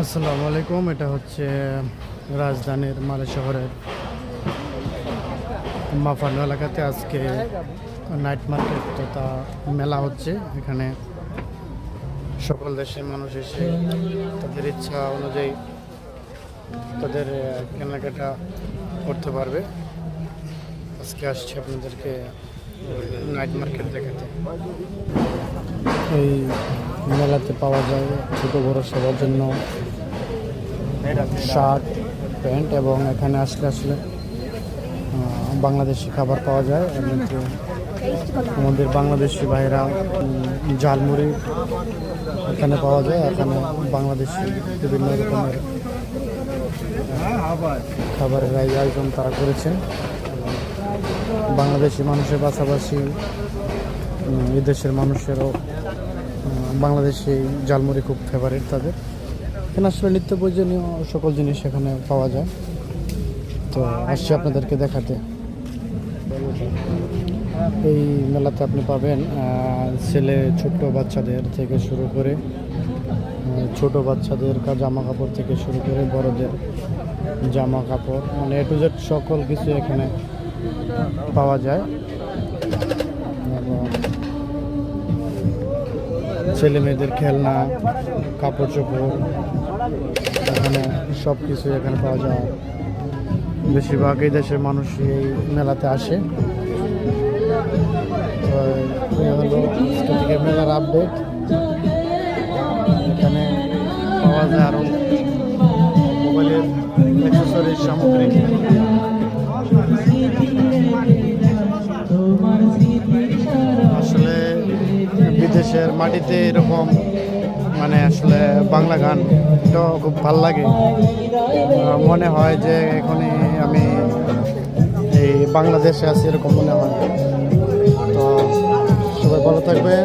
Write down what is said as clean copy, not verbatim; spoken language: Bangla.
আসসালামু আলাইকুম। এটা হচ্ছে রাজধানীর মালে শহরের মাফানো এলাকাতে আজকে নাইট মার্কেট তথা মেলা হচ্ছে। এখানে সকল দেশের মানুষ এসে তাদের ইচ্ছা অনুযায়ী তাদের কেনাকাটা করতে পারবে। আজকে আসছে আপনাদেরকে নাইট মার্কেট দেখাতে। এই মেলাতে পাওয়া যায় ছোট বড় সবার জন্য শার্ট প্যান্ট, এবং এখানে আসলে বাংলাদেশি খাবার পাওয়া যায়। এমনিতে আমাদের বাংলাদেশি ভাইরা ঝালমুড়ি এখানে পাওয়া যায়। এখানে বাংলাদেশি বিভিন্ন রকমের খাবারের আয়োজন তারা করেছেন। বাংলাদেশি মানুষের পাশাপাশি বিদেশের মানুষেরও বাংলাদেশি ঝালমুড়ি খুব ফেভারিট তাদের। এখানে আসলে নিত্য প্রয়োজনীয় সকল জিনিস এখানে পাওয়া যায়। তো আসছি আপনাদেরকে দেখাতে। এই মেলাতে আপনি পাবেন ছেলে ছোট্ট বাচ্চাদের থেকে শুরু করে ছোট বাচ্চাদের জামা কাপড় থেকে শুরু করে বড়দের জামা কাপড়, মানে এ টু জেড সকল কিছু এখানে পাওয়া যায়। এবং ছেলে মেয়েদের খেলনা, কাপড় চোপড়, এখানে সব কিছু এখানে পাওয়া যায়। বেশিরভাগ এই দেশের মানুষ এই মেলাতে আসে। তো এই হলো আজকে থেকে মেলার আপডেট। এখানে পাওয়া যায় আরও মোবাইলের অ্যাক্সেসরিজ সামগ্রী। আসলে বিদেশের মাটিতে এরকম মানে আসলে বাংলা গান এটাও খুব ভালো লাগে। মনে হয় যে এখনই আমি এই বাংলাদেশে আছি এরকম মনে হয়। তো সবাই ভালো থাকবেন।